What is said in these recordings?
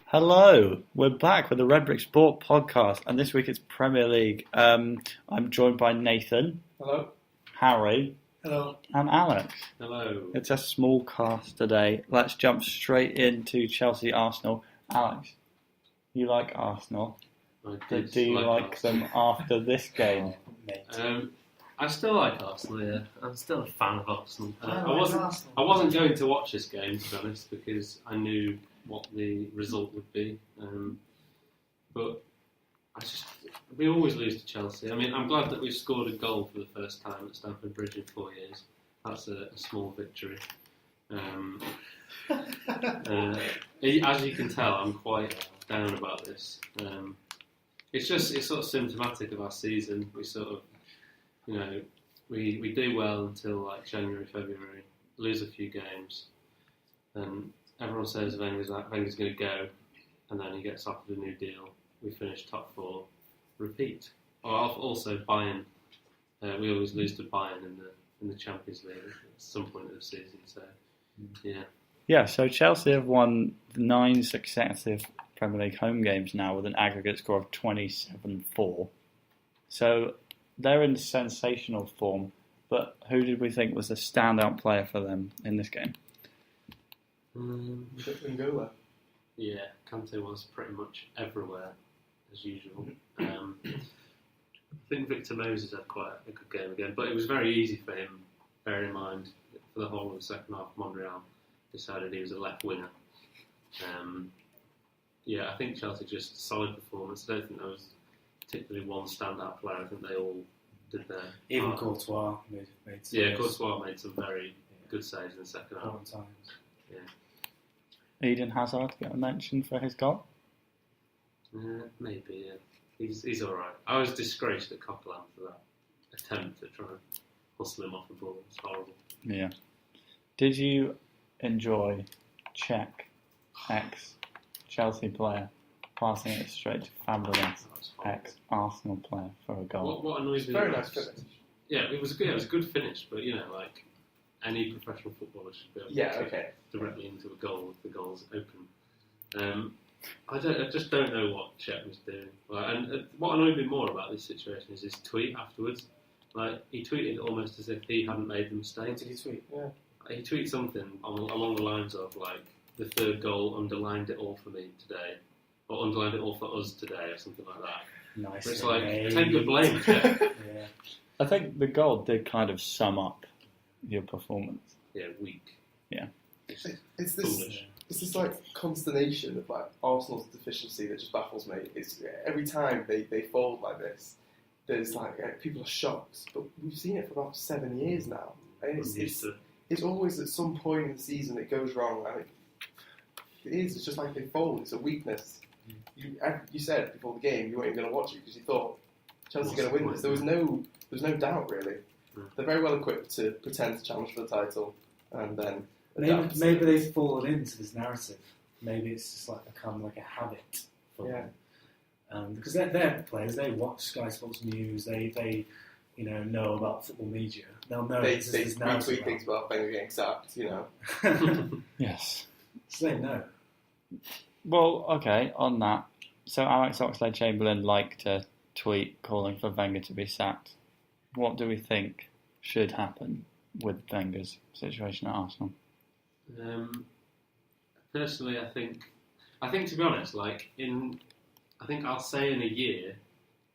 Hello, we're back with the Redbrick Sport podcast, and this week it's Premier League. I'm joined by Nathan. Hello. Harry. Hello. And Alex. Hello. It's a small cast today. Let's jump straight into Chelsea Arsenal. Alex, you like Arsenal? Do you like them after this game? I still like Arsenal, yeah. I'm still a fan of Arsenal. I wasn't going to watch this game, to be honest, because I knew what the result would be. But we always lose to Chelsea. I mean, I'm glad that we've scored a goal for the first time at Stamford Bridge in 4 years. That's a small victory. As you can tell, I'm quite down about this. It's sort of symptomatic of our season. We sort of, we do well until like January, February, lose a few games, and everyone says Wenger's going to go, and then he gets offered a new deal. We finish top 4, repeat. Or also Bayern. We always lose to Bayern in the Champions League at some point of the season. So, yeah. Yeah. So Chelsea have won 9 successive Premier League home games now with an aggregate score of 27-4. So they're in sensational form. But who did we think was the standout player for them in this game? Ngola. Yeah, Kante was pretty much everywhere, as usual. I think Victor Moses had quite a good game again, but it was very easy for him, bearing in mind, for the whole of the second half, Monreal decided he was a left winger. I think Chelsea just solid performance. I don't think there was particularly one standout player. I think they all did their Even Courtois made some. Yeah, Courtois made some very good saves in the second half. Times. Yeah. Eden Hazard get a mention for his goal? Maybe, yeah. He's alright. I was disgraced at Coquelin for that attempt to try and hustle him off the ball. It's horrible. Yeah. Did you enjoy Czech, ex-Chelsea player, passing it straight to Fabregas, ex-Arsenal player, for a goal? What annoys me Very nice finish. Yeah, it was good. It was a good finish, but like any professional footballer should be able to get directly into a goal if the goal's open. I just don't know what Chet was doing. And what annoyed me more about this situation is his tweet afterwards. Like, he tweeted almost as if he hadn't made the mistake. What did he tweet? Yeah. He tweeted something along the lines of, like, the third goal underlined it all for me today, or underlined it all for us today, or something like that. Nice. But it's like, take the blame, Chet. Yeah. I think the goal did kind of sum up your performance. Yeah, weak. Yeah. It's this like consternation of like Arsenal's deficiency that just baffles me. It's every time they fold like this, there's like people are shocked. But we've seen it for about 7 years now. And it's always at some point in the season it goes wrong. I think it is. It's just like they fold. It's a weakness. You said before the game you weren't even going to watch it because you thought Chelsea are going to win this. There was no doubt really. They're very well equipped to pretend to challenge for the title, and then maybe they've fallen into this narrative. Maybe it's just like become like a habit for them. Because they're players. They watch Sky Sports News. They know about football media. They'll know they retweet things about Wenger getting sacked. Yes. So they know. Well, okay, on that. So Alex Oxlade-Chamberlain liked to tweet calling for Wenger to be sacked. What do we think should happen with Wenger's situation at Arsenal? Personally, I think to be honest, I think I'll say in a year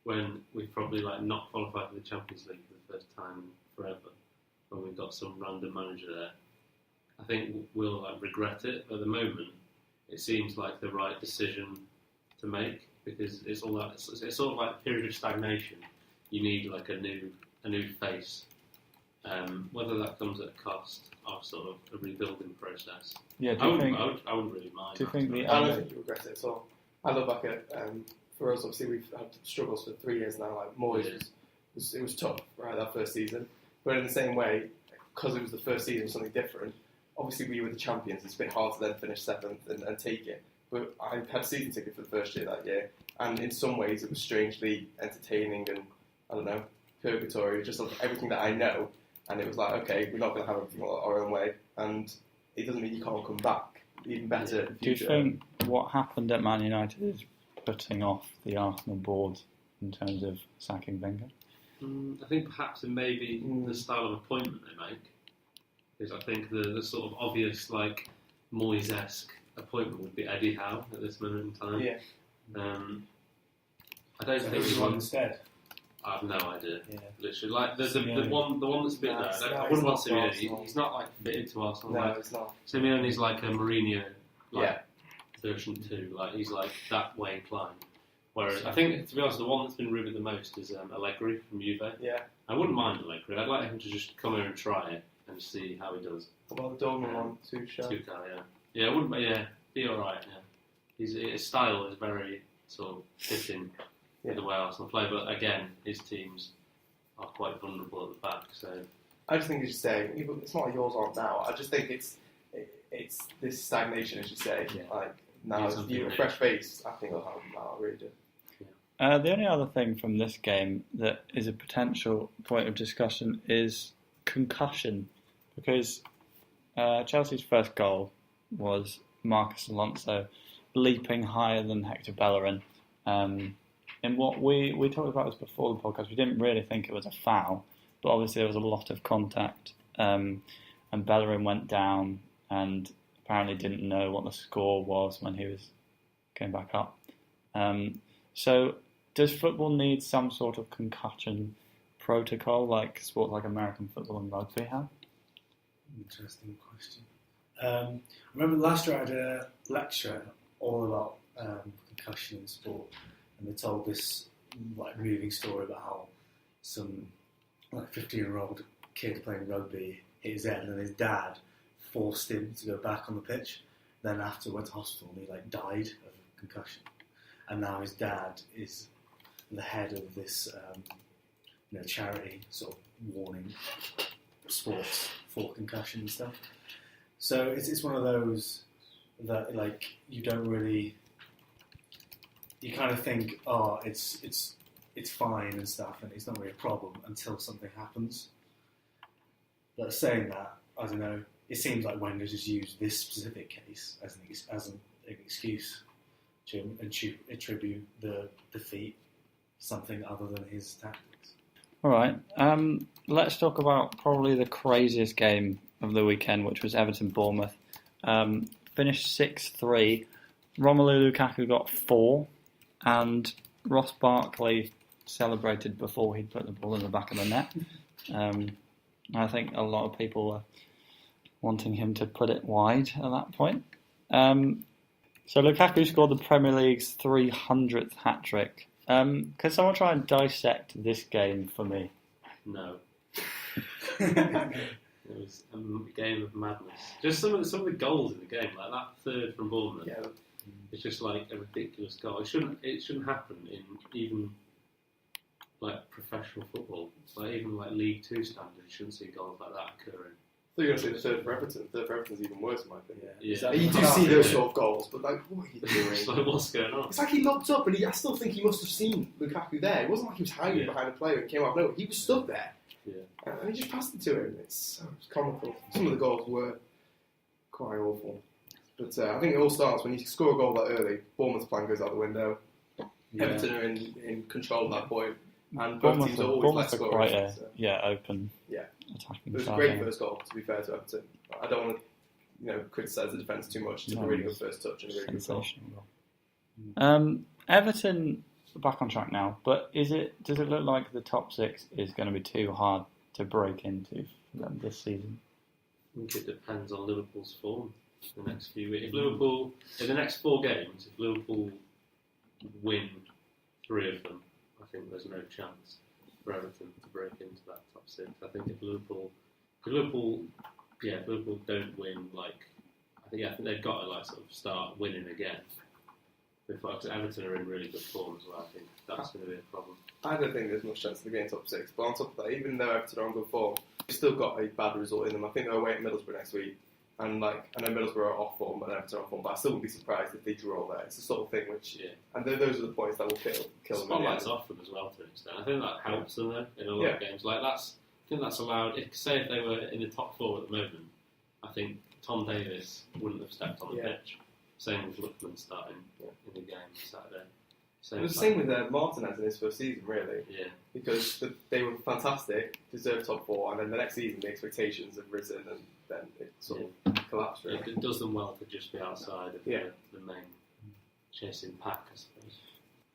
when we've probably not qualified for the Champions League for the first time forever, when we've got some random manager there, I think we'll regret it. At the moment, it seems like the right decision to make because it's sort of like a period of stagnation. You need a new face. Whether that comes at a cost of sort of a rebuilding process. Yeah, I wouldn't really mind. Do you think I don't think you regret it at all. I look back at for us. Obviously, we've had struggles for 3 years now. Like Moyes, it was tough, right, that first season. But in the same way, because it was the first season, something different. Obviously, we were the champions. It's a bit hard to then finish seventh and take it. But I had a season ticket for the first year that year, and in some ways, it was strangely entertaining and I don't know, purgatory, just of everything that I know. And it was like, okay, we're not going to have everything our own way. And it doesn't mean you can't come back. Even better in the Do you future. think what happened at Man United is putting off the Arsenal board in terms of sacking Wenger? I think perhaps it may be the style of appointment they make. Because I think the sort of obvious, like, Moyes-esque appointment would be Eddie Howe at this moment in time. Yeah. I don't think who's one instead? I have no idea. Yeah. Literally, like the one that's been there. I wouldn't want Simeone. He's not like fitted to Arsenal. No, like, it's not. Simeone's like a Mourinho, version 2. Like he's like that way inclined. Whereas I think, to be honest, the one that's been rumoured the most is Allegri from Juve. Yeah. I wouldn't mind Allegri. I'd like him to just come here and try it and see how he does. What about the Dortmund one, Tuchel? Yeah, it wouldn't. Yeah, be all right. Yeah, his style is very sort of fitting with the way Arsenal play. But again, his teams are quite vulnerable at the back. So I just think, as you say, it's not like yours aren't now. I just think it's this stagnation, as you say. Yeah. Like now, if you a fresh face, I think it'll help them out. I really do. The only other thing from this game that is a potential point of discussion is concussion, because Chelsea's first goal was Marcus Alonso leaping higher than Hector Bellerin. In what we talked about this before the podcast, we didn't really think it was a foul, but obviously there was a lot of contact, and Bellerin went down and apparently didn't know what the score was when he was going back up. So does football need some sort of concussion protocol like sports like American football and rugby have? Interesting question. I remember last year I had a lecture all about concussion in sport, and they told this like moving story about how some like 15-year-old kid playing rugby hit his head, and his dad forced him to go back on the pitch. Then after went to hospital, and he like died of a concussion. And now his dad is the head of this charity sort of warning sports for concussion and stuff. So it's one of those that like you don't really, you kind of think, oh, it's fine and stuff, and it's not really a problem until something happens. But saying that, I don't know, it seems like Wenger just used this specific case as an excuse to attribute the defeat to something other than his tactics. All right, let's talk about probably the craziest game of the weekend, which was Everton-Bournemouth. Finished 6-3. Romelu Lukaku got 4, and Ross Barkley celebrated before he'd put the ball in the back of the net. I think a lot of people were wanting him to put it wide at that point. So Lukaku scored the Premier League's 300th hat-trick. Can someone try and dissect this game for me? No. It was a game of madness. Just some of the goals in the game, like that third from Bournemouth. Yeah. It's just like a ridiculous goal. It shouldn't happen in even like professional football. Like even like League 2 standards, you shouldn't see goals like that occurring. I thought you were going to say the third for Everton. The third for Everton's even worse, in my opinion. Yeah. You do see those sort of goals, but like, what are you doing? It's like, what's going on? It's like he looked up, and I still think he must have seen Lukaku there. It wasn't like he was hiding behind a player and came out. No, he was stood there. Yeah. And he just passed it to him. It's comical. Some of the goals were quite awful. But I think it all starts when you score a goal that early. Bournemouth's plan goes out the window. Yeah. Everton are in control at that point. And both teams are always less scoring. Quite open attacking. It was a great first goal, to be fair to Everton. I don't want to criticise the defence too much. It's a really good first touch and a really good goal. Everton are back on track now, but does it look like the top 6 is going to be too hard to break into for them this season? I think it depends on Liverpool's form the next few weeks. If Liverpool, in the next 4 games, if Liverpool win 3 of them, I think there's no chance for Everton to break into that top 6. I think if Liverpool don't win, I think they've got to sort of start winning again. Because Everton are in really good form as well. I think that's going to be a problem. I don't think there's much chance of getting top 6. But on top of that, even though Everton are on good form, they've still got a bad result in them. I think they're away at Middlesbrough next week. And like I know Middlesbrough are off form and Everton are off form, but I still wouldn't be surprised if they draw there. It's the sort of thing which, and those are the points that will kill them. Spotlight's off them as well to an extent. I think that helps them though in a lot of games. Like I think that's allowed. Say if they were in the top 4 at the moment, I think Tom Davis wouldn't have stepped on the pitch. Same with Lookman starting in the game Saturday. It was the same with Martinez in his first season, really. Yeah. Because they were fantastic, deserved top 4, and then the next season the expectations have risen, and then it sort of collapsed. Really. It does them well to just be outside of the main chasing pack, I suppose.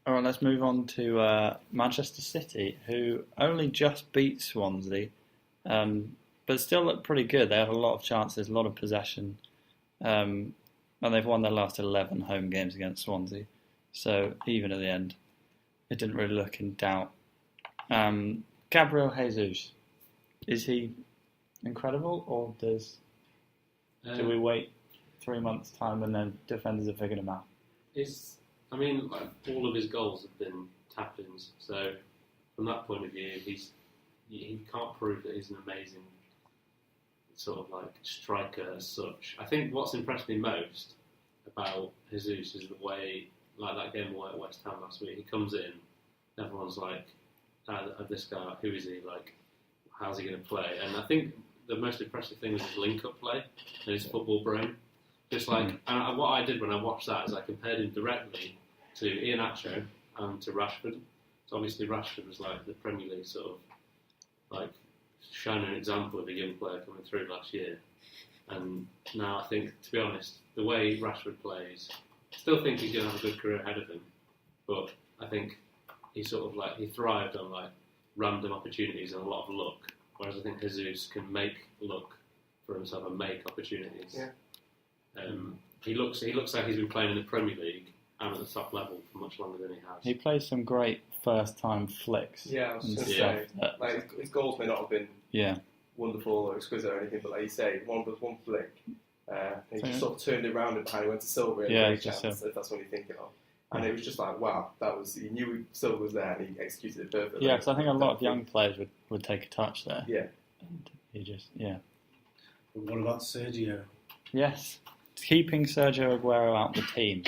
All right, let's move on to Manchester City, who only just beat Swansea, but still look pretty good. They had a lot of chances, a lot of possession, and they've won their last 11 home games against Swansea. So even at the end, it didn't really look in doubt. Gabriel Jesus, is he incredible, or do we wait 3 months' time and then defenders have figured him out? All of his goals have been tap-ins. So from that point of view, he can't prove that he's an amazing sort of like striker as such. I think what's impressed me most about Jesus is the way, like that game at West Ham last week, he comes in, everyone's like, this guy, who is he? Like, how's he going to play? And I think the most impressive thing was his link-up play and his football brain. Just like, and what I did when I watched that is I compared him directly to Iheanacho and to Rashford. So obviously Rashford was like the Premier League sort of like shining example of a young player coming through last year. And now I think, to be honest, the way Rashford plays, I still think he's going to have a good career ahead of him. But I think he sort of like, he thrived on like random opportunities and a lot of luck. Whereas I think Jesus can make luck for himself and make opportunities. Yeah. He looks like he's been playing in the Premier League and at the top level for much longer than he has. He plays some great first-time flicks. Yeah, I was going to say, like his goals may not have been wonderful or exquisite or anything, but like you say, one flick, he just sort of turned it around and behind. He went to Silva if that's what you're thinking of. And it was just like, wow, he knew Silva was there and he executed it perfectly. Yeah, because I think a lot of young players would take a touch there. Yeah. And he just, But what about Sergio? Yes. Keeping Sergio Aguero out the team.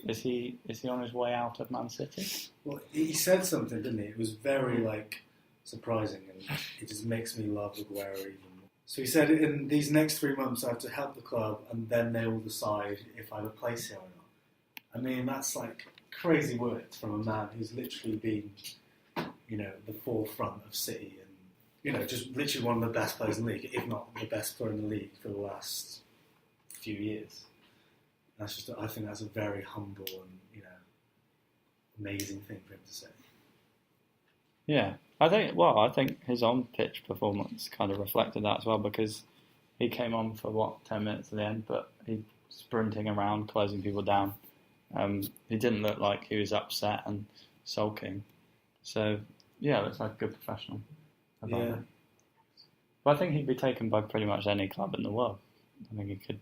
Is he on his way out of Man City? Well, he said something, didn't he? It was very surprising, and it just makes me love Aguero even more. So he said, in these next 3 months, I have to help the club, and then they will decide if I replace him or not. I mean, that's like crazy words from a man who's literally been, the forefront of City, and just literally one of the best players in the league, if not the best player in the league for the last few years. I think that's a very humble and amazing thing for him to say. Yeah, I think his on-pitch performance kind of reflected that as well, because he came on for 10 minutes at the end, but he sprinting around, closing people down. He didn't look like he was upset and sulking. So looks like a good professional about it. But I think he'd be taken by pretty much any club in the world. I think he could.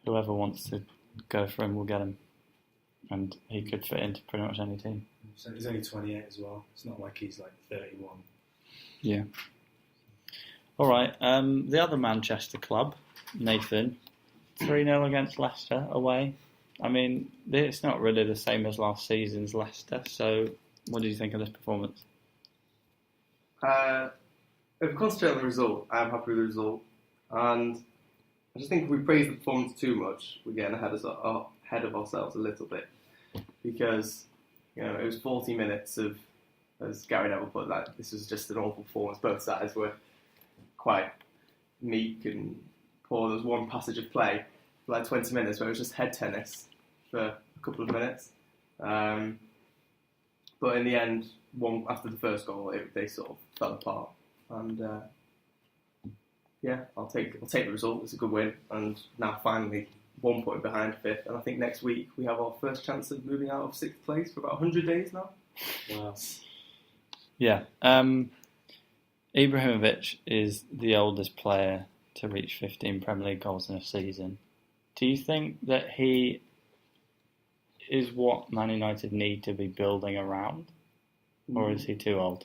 Whoever wants to go for him will get him, and he could fit into pretty much any team. So he's only 28 as well. It's not like he's like 31. Yeah. All right. The other Manchester club, Nathan, 3-0 against Leicester away. I mean, it's not really the same as last season's Leicester. So, what do you think of this performance? If we concentrate on the result, I'm happy with the result, and I just think if we praise the performance too much, we're getting ahead of ourselves a little bit, because it was 40 minutes of, as Gary Neville put it, this was just an awful performance. Both sides were quite meek and poor. There was one passage of play for like 20 minutes where it was just head tennis for a couple of minutes, but in the end, after the first goal, they sort of fell apart, and. I'll take the result. It's a good win, and now finally 1 point behind fifth. And I think next week we have our first chance of moving out of sixth place for about 100 days now. Wow. Yeah. Ibrahimovic is the oldest player to reach 15 Premier League goals in a season. Do you think that he is what Man United need to be building around, or is he too old?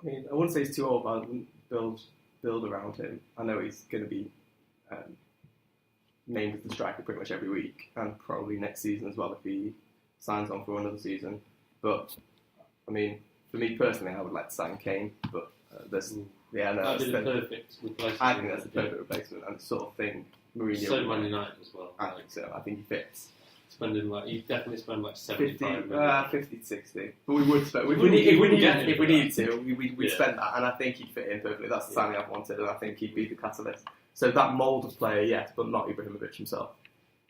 I mean, I wouldn't say he's too old, but I wouldn't build build around him. I know he's going to be named as the striker pretty much every week, and probably next season as well if he signs on for another season. But I mean, for me personally, I would like to sign Kane, but there's that'd be the perfect replacement. I think that's the perfect replacement, and the sort of thing Mourinho. So Man United as well. I think so. I think he fits. You definitely spend like 75 50 to 60. But we would spend if we needed to, we'd spend that, and I think he'd fit in perfectly. That's the signing I've wanted, and I think he'd be the catalyst. So that mould of player, yes, but not Ibrahimovic himself.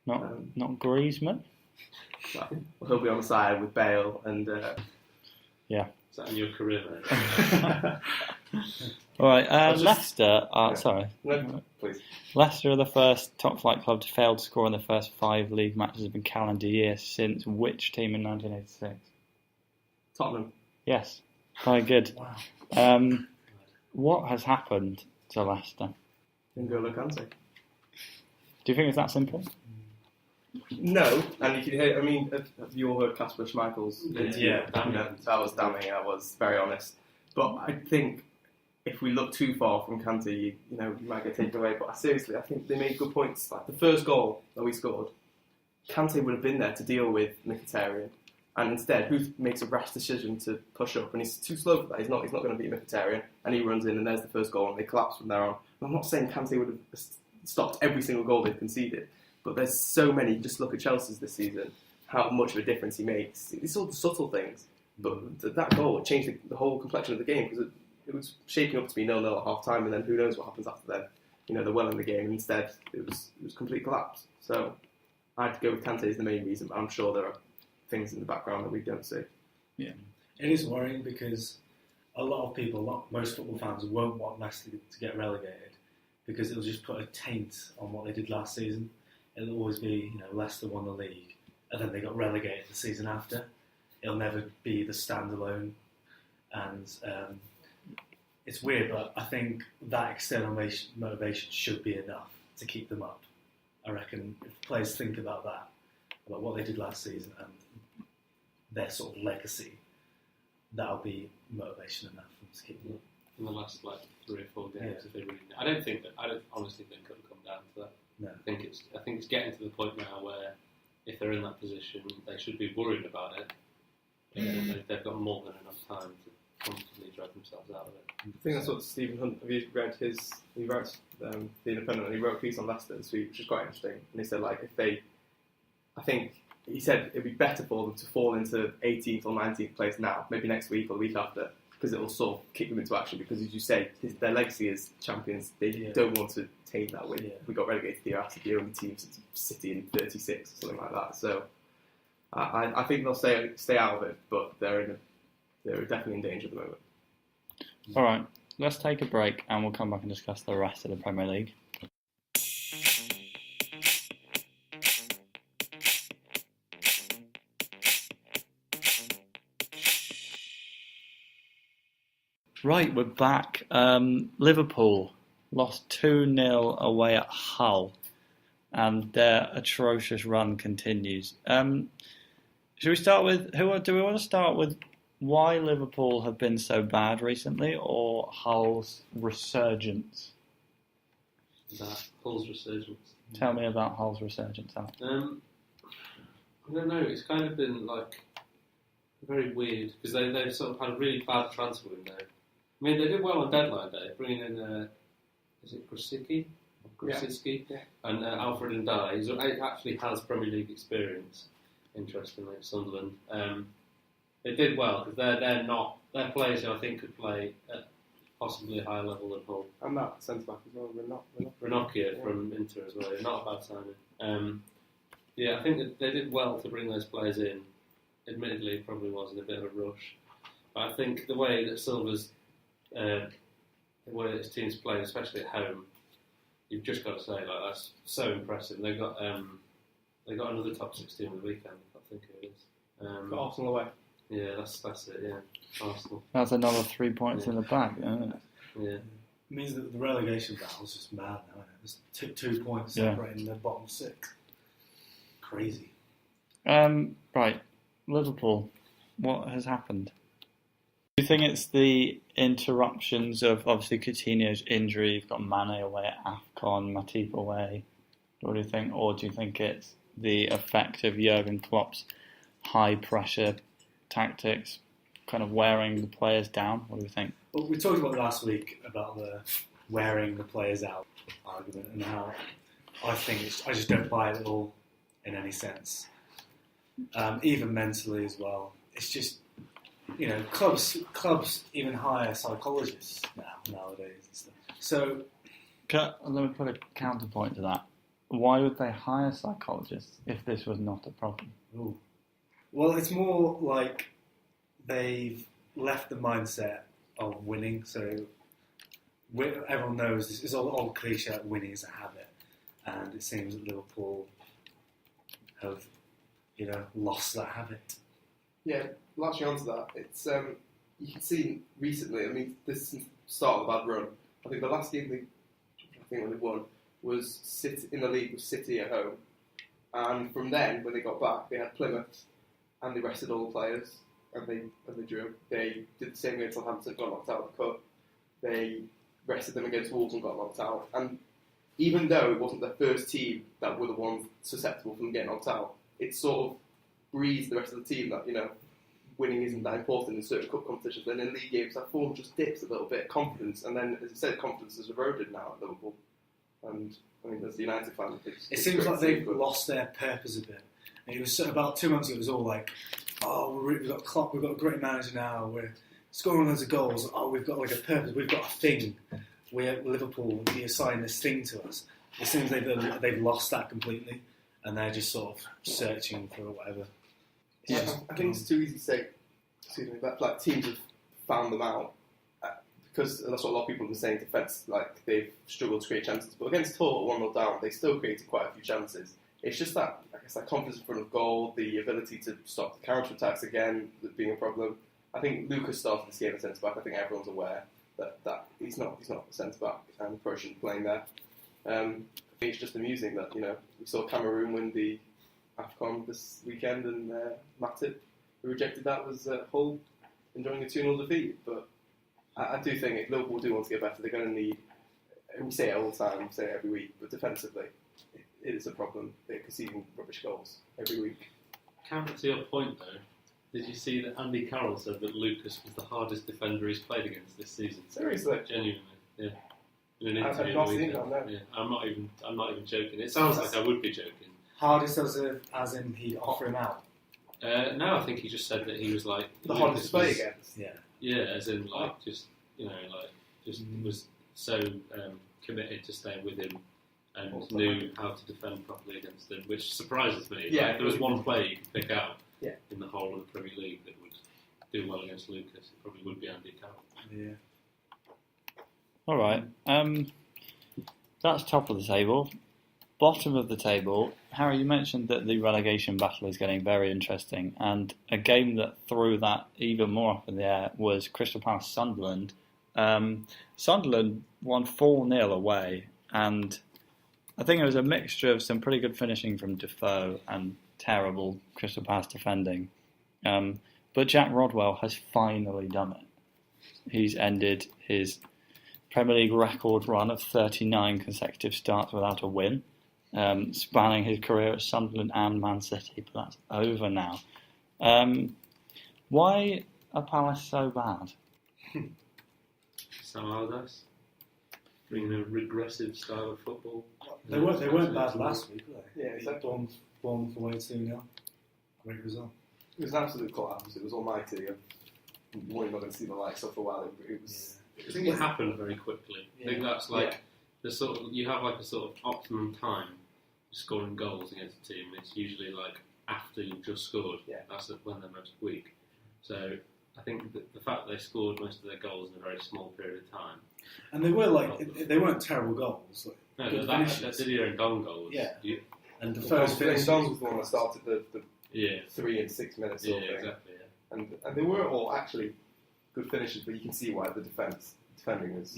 Not Griezmann. Well, he'll be on the side with Bale and. Yeah. Is that in your career, mate? All right, Leicester. Sorry. No, please. Leicester are the first top-flight club to fail to score in the first 5 league matches of a calendar year since which team in 1986? Tottenham. Yes. Very good. Wow. What has happened to Leicester? N'Golo Kante. Do you think it's that simple? No, and you can hear. I mean, have you all heard Kasper Schmeichel's interview? Yeah, damning. That was damning. I was very honest, but I think if we look too far from Kante, you might get taken away. But seriously, I think they made good points. Like the first goal that we scored, Kante would have been there to deal with Mkhitaryan, and instead, who makes a rash decision to push up, and he's too slow for that. He's not going to beat Mkhitaryan, and he runs in, and there's the first goal, and they collapse from there on. And I'm not saying Kante would have stopped every single goal they've conceded. But there's so many, just look at Chelsea's this season, how much of a difference he makes. It's all the subtle things. But that goal changed the whole complexion of the game because it was shaping up to be 0-0 at half time, and then who knows what happens after then. They're well in the game. Instead, it was complete collapse. So I'd go with Kante as the main reason, but I'm sure there are things in the background that we don't see. Yeah. It is worrying because a lot of people, most football fans, won't want Leicester to get relegated because it'll just put a taint on what they did last season. It'll always be, Leicester won the league, and then they got relegated the season after. It'll never be the standalone, and it's weird, but I think that external motivation should be enough to keep them up. I reckon if players think about that, about what they did last season and their sort of legacy, that'll be motivation enough for them to keep them up. In the last 3 or 4 games, Yeah. if they really, I don't honestly think it'll come down to that. No. I think it's getting to the point now where if they're in that position, they should be worried about it. They've got more than enough time to comfortably drag themselves out of it. I think that's what Stephen Hunt, have you read he writes The Independent, and he wrote a piece on Leicester this week, which is quite interesting. And he said, he said it'd be better for them to fall into 18th or 19th place now, maybe next week or the week after, because it will sort of kick them into action. Because as you say, their legacy as champions, they don't want to taint that with. Yeah. We got relegated the year after the only team to City in 36 or something like that. So I think they'll stay out of it, but they're definitely in danger at the moment. All right, let's take a break and we'll come back and discuss the rest of the Premier League. Right, we're back. Liverpool lost 2-0 away at Hull, and their atrocious run continues. Should we start with do we want to start with why Liverpool have been so bad recently, or Hull's resurgence? Hull's resurgence. Tell me about Hull's resurgence, Al. I don't know. It's kind of been very weird because they've sort of had a really bad transfer window. I mean, they did well on deadline day, bringing in, is it Grosicki? Yeah. And Alfred N'Diaye, who actually has Premier League experience, interestingly, at Sunderland. They did well, because they're players who I think could play at possibly a higher level than Hull. And that centre-back as well, Ranocchia from Inter as well, not a bad signing. I think that they did well to bring those players in. Admittedly, it probably was in a bit of a rush. But I think the way that Silva's the way his team's playing, especially at home, you've just got to say that's so impressive. They got another top 16 on the weekend. I think it is. Got Arsenal away. Yeah, that's it. Yeah, Arsenal. That's another 3 points in the bag, isn't it? Yeah. It means that the relegation battle's just mad now, isn't it? There's 2 points separating the bottom 6. Crazy. Right, Liverpool. What has happened? Do you think it's the interruptions of obviously Coutinho's injury? You've got Mane away at AFCON, Matip away. What do you think? Or do you think it's the effect of Jurgen Klopp's high pressure tactics kind of wearing the players down? What do you think? Well, we talked about last week about the wearing the players out argument and how I just don't buy it at all in any sense. Even mentally as well. It's just, clubs even hire psychologists nowadays and stuff. So let me put a counterpoint to that. Why would they hire psychologists if this was not a problem? Ooh. Well, it's more like they've left the mindset of winning. So everyone knows this is all cliche, like winning is a habit. And it seems that Liverpool have, lost that habit. Yeah, latching on to that, it's you can see recently. I mean, this is the start of a bad run. I think the last game when they won was City in the league with City at home, and from then when they got back, they had Plymouth, and they rested all the players, and they drew. They did the same against Southampton, got knocked out of the cup. They rested them against Wolves and got knocked out. And even though it wasn't their first team that were the ones susceptible from getting knocked out, it sort of breathes the rest of the team that, winning isn't that important in certain cup competitions. And in league games, that form just dips a little bit, confidence. And then, as I said, confidence is eroded now at Liverpool. And, I mean, as the United fan, it seems like they've lost their purpose a bit. And it was about 2 months ago, it was all like, we've got Klopp, we've got a great manager now, we're scoring loads of goals, we've got like a purpose, we've got a thing. We're Liverpool, you assign this thing to us. It seems they've lost that completely, and they're just sort of searching for whatever. Yeah, I think it's too easy to say, that like teams have found them out, because that's what a lot of people have been saying. Defence, like they've struggled to create chances, but against Hull 1-0 down, they still created quite a few chances. It's just that, I guess, that confidence in front of goal, the ability to stop the counter attacks again, being a problem. I think Lucas started this game at centre back. I think everyone's aware that he's not the centre back, and Pro shouldn't be playing there. I think it's just amusing that we saw Cameroon win the AFCON this weekend, and Matip, who rejected that, was Hull enjoying a 2-0 defeat. But I do think if Liverpool do want to get better, they're going to need. We say it all the time, we say it every week, but defensively, it is a problem. They're conceding rubbish goals every week. Counter to your point, though, did you see that Andy Carroll said that Lucas was the hardest defender he's played against this season? Seriously? Genuinely, yeah. In an I've interview, not seen that, no. yeah, I'm not even joking. It sounds like I would be joking. Hardest as in he'd offer him out? No, I think he just said that he was like The hardest to play against? Yeah. Yeah, as in was so committed to staying with him and knew how to defend properly against him, which surprises me. Yeah, if there was one player you could pick out in the whole of the Premier League that would do well against Lucas, it probably would be Andy Carroll. Yeah. All right. That's top of the table. Bottom of the table, Harry, you mentioned that the relegation battle is getting very interesting, and a game that threw that even more up in the air was Crystal Palace Sunderland. Sunderland won 4-0 away, and I think it was a mixture of some pretty good finishing from Defoe and terrible Crystal Palace defending. But Jack Rodwell has finally done it. He's ended his Premier League record run of 39 consecutive starts without a win, spanning his career at Sunderland and Man City, but that's over now. Why are Palace so bad? Sam Allardyce bringing a regressive style of football. They weren't bad last week, were they? Yeah, exactly. Bournemouth away 2-0. Great result. It was an absolute collapse. It was almighty. We're not going to see the likes of for a while. It was. I think it happened very quickly. I think that's like the sort of, you have like a sort of optimum time for scoring goals against a team. It's usually like after you've just scored. Yeah. That's when they're most weak. So I think that the fact that they scored most of their goals in a very small period of time. And they weren't terrible goals. No, that Didier and Don goal was. Yeah. And the first finish Don was the one that started the 3 and 6 minutes sort of thing. Exactly. Yeah. And they were all actually good finishes, but you can see why the defending was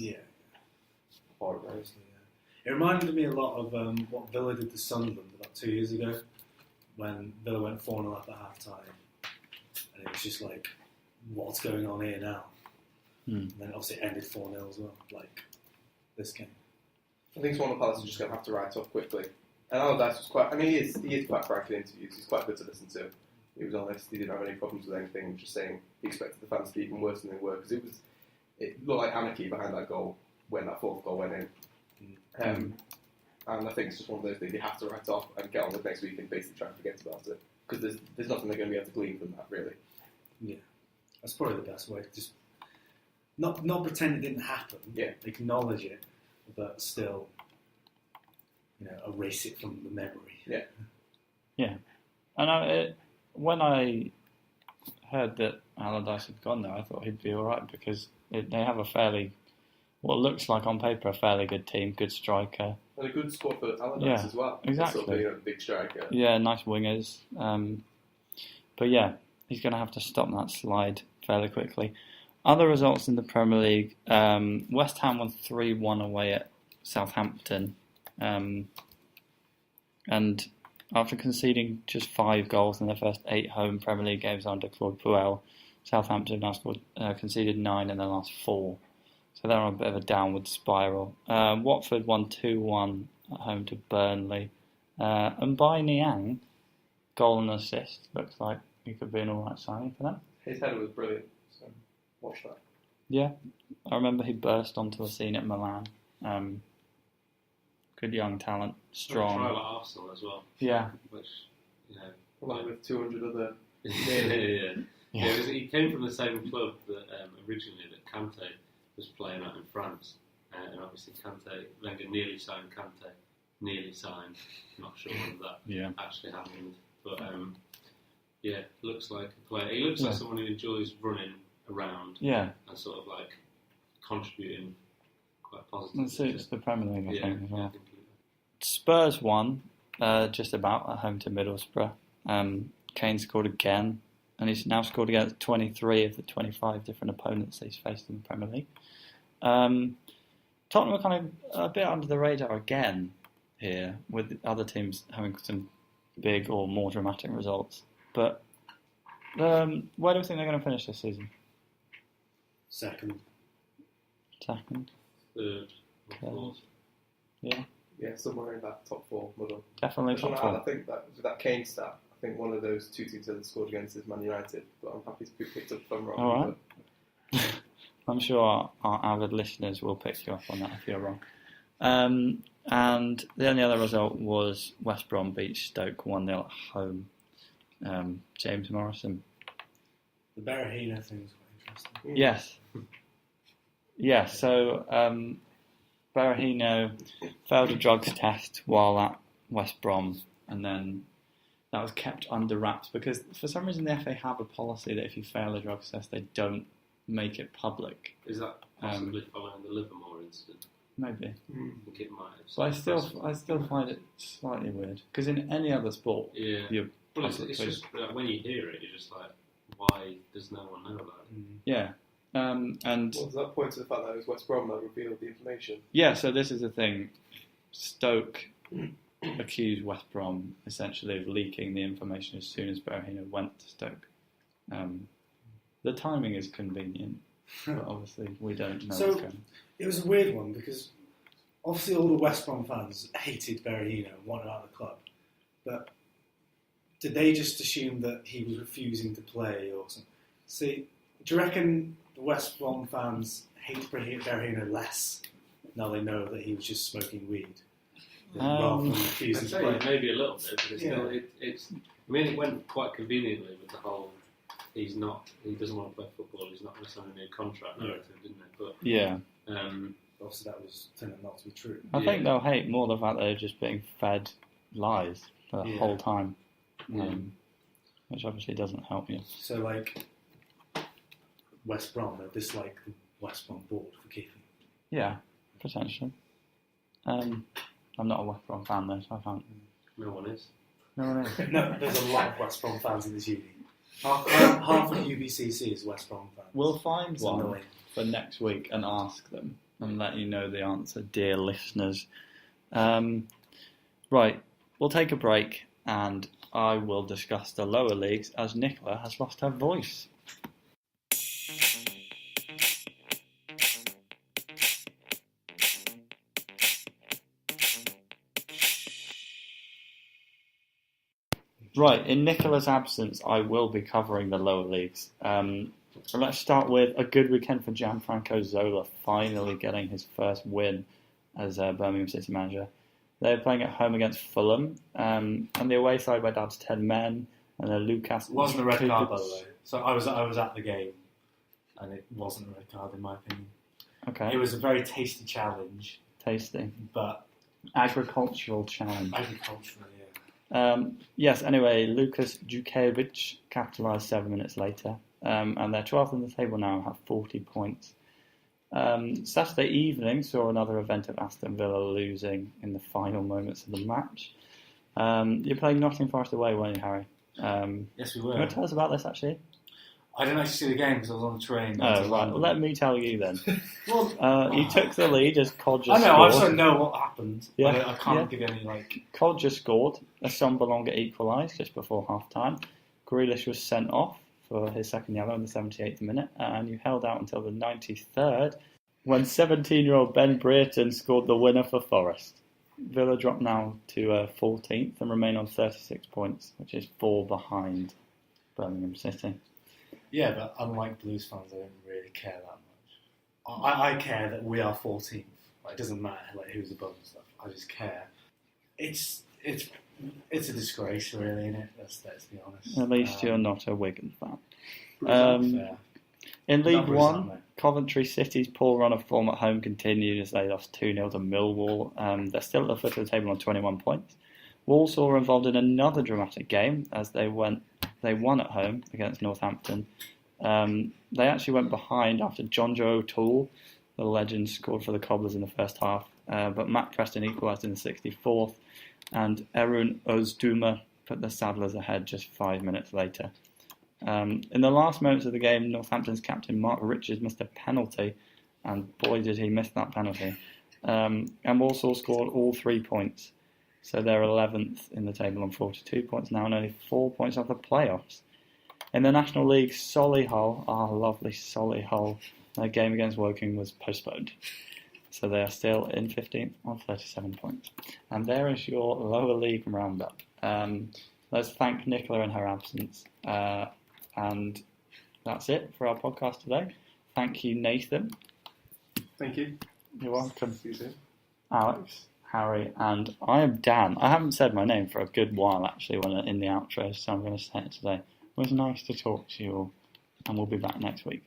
horrible. It reminded me a lot of what Villa did to Sunderland about 2 years ago, when Villa went 4-0 up at half time, and it was just like what's going on here now? Hmm. And then obviously it ended 4-0 as well, like this game. I think it's one of Palace is just going to have to write off quickly. And Allardyce was quite. I mean, he is quite frank in interviews. He's quite good to listen to. He was honest. He didn't have any problems with anything. Just saying he expected the fans to be even worse than they were because it looked like anarchy behind that goal when that fourth goal went in. And I think it's just one of those things you have to write off and get on with next week and basically try and forget about it because there's nothing they're going to be able to glean from that really. Yeah, that's probably the best way to just not pretend it didn't happen. Yeah, acknowledge it, but still, erase it from the memory. Yeah. And when I heard that Allardyce had gone there, I thought he'd be all right because they have what looks like on paper a fairly good team, good striker. And a good squad for Allardyce as well. Exactly. Sort of being a big striker. Yeah, nice wingers. But yeah, he's going to have to stop that slide fairly quickly. Other results in the Premier League: West Ham won 3-1 away at Southampton, and after conceding just 5 goals in their first 8 home Premier League games under Claude Puel, Southampton now conceded 9 in their last 4. So they're on a bit of a downward spiral. Watford won 2-1 at home to Burnley. And Bai Niang, goal and assist. Looks like he could be an alright signing for them. His header was brilliant, so watch that. Yeah, I remember he burst onto the scene at Milan. Good young talent, strong. Trial at Arsenal as well. Yeah. Which, along with 200 other... Yeah, he came from the same club that originally that Kante was playing at in France, and obviously Wenger nearly signed Kante, not sure whether that actually happened, but looks like a player. He looks like someone who enjoys running around, and sort of like contributing quite positively. It suits the Premier League, I think, as well. I think Spurs won, just about at home to Middlesbrough. Kane scored again, and he's now scored against 23 of the 25 different opponents he's faced in the Premier League. Tottenham are kind of a bit under the radar again here, with other teams having some big or more dramatic results. But where do you think they're going to finish this season? Second. Third. Fourth. Yeah, somewhere in that top 4 muddle. Definitely top 4. I think that with that Kane stat, I think one of those 2 teams that scored against is Man United, but I'm happy to be picked up if I'm wrong. All right. I'm sure our avid listeners will pick you up on that if you're wrong. And the only other result was West Brom beat Stoke 1-0 at home. James Morrison. The Berahino thing was quite interesting. Yes. Yeah, so Berahino failed a drugs test while at West Brom, and then that was kept under wraps because for some reason the FA have a policy that if you fail a drugs test, they don't make it public. Is that possibly following the Livermore incident? Maybe. I think it might have. But I still find it slightly weird because in any other sport, it's just when you hear it, you're just like, why does no one know about it? Yeah. And does that point to the fact that it was West Brom that revealed the information? Yeah, so this is the thing. Stoke accused West Brom essentially of leaking the information as soon as Berahino went to Stoke. The timing is convenient, but obviously we don't know what's going on. It was a weird one because obviously all the West Brom fans hated Berahino and wanted out of the club. But did they just assume that he was refusing to play or something? See, do you reckon the West Brom fans hate Berahino less now they know that he was just smoking weed? Rather than refusing to play? Maybe a little bit, but it's I mean, it went quite conveniently with the whole he doesn't want to play football, he's not going to sign a new contract narrative, didn't it? But obviously that was turned out not to be true. I think they'll hate more the fact that they're just being fed lies the whole time, which obviously doesn't help you. So, like, West Brom, they dislike the West Brom board for keeping. Yeah, potentially. I'm not a West Brom fan though, so I can't. No one is. No, there's a lot of West Brom fans in this uni. Half of UBCC is West Brom fans. We'll find one for next week and ask them and let you know the answer, dear listeners. Right, we'll take a break and I will discuss the lower leagues as Nicola has lost her voice. Right, in Nicola's absence, I will be covering the lower leagues. So let's start with a good weekend for Gianfranco Zola, finally getting his first win as Birmingham City manager. They're playing at home against Fulham, and the away side went down to 10 men, and Lucas... It wasn't a red card, by the way. So I was at the game, and it wasn't a red card, in my opinion. Okay. It was a very tasty challenge. Tasty. But... Agricultural challenge. Agricultural, yeah. Yes, anyway, Lukas Djukanovic capitalised 7 minutes later, and they're 12th on the table now and have 40 points. Saturday evening saw another event of Aston Villa losing in the final moments of the match. You're playing Nottingham Forest away, weren't you, Harry? Yes, we were. Can you tell us about this, actually? I didn't actually see the game because I was on the train. Oh, right. Well, let me tell you then. Well, You took the lead as Codger scored. I know, I also know what happened. Yeah, I can't give any, Codger scored. Assombalonga equalised just before half-time. Grealish was sent off for his second yellow in the 78th minute, and you held out until the 93rd when 17-year-old Ben Brereton scored the winner for Forest. Villa drop now to 14th and remain on 36 points, which is 4 behind Birmingham City. Yeah, but unlike Blues fans, I don't really care that much. I care that we are 14th. It doesn't matter who's above and stuff. I just care. It's a disgrace, really, isn't it? Let's be honest. At least you're not a Wigan fan. Fair. In League One, Coventry City's poor run of form at home continued as they lost 2-0 to Millwall. They're still at the foot of the table on 21 points. Walsall were involved in another dramatic game as they won at home against Northampton. They actually went behind after John Joe O'Toole, the legend, scored for the Cobblers in the first half, but Matt Preston equalised in the 64th, and Erun Ozduma put the Saddlers ahead just 5 minutes later. In the last moments of the game, Northampton's captain Mark Richards missed a penalty, and boy did he miss that penalty. And Walsall scored all 3 points, so they're 11th in the table on 42 points now and only 4 points off the playoffs. In the National League, Solihull, our lovely Solihull, their game against Woking was postponed. So they are still in 15th on 37 points. And there is your lower league roundup. Let's thank Nicola in her absence. And that's it for our podcast today. Thank you, Nathan. Thank you. You're welcome. See you soon. Alex, Harry, and I am Dan. I haven't said my name for a good while, actually, in the outro, so I'm going to say it today. It was nice to talk to you all, and we'll be back next week.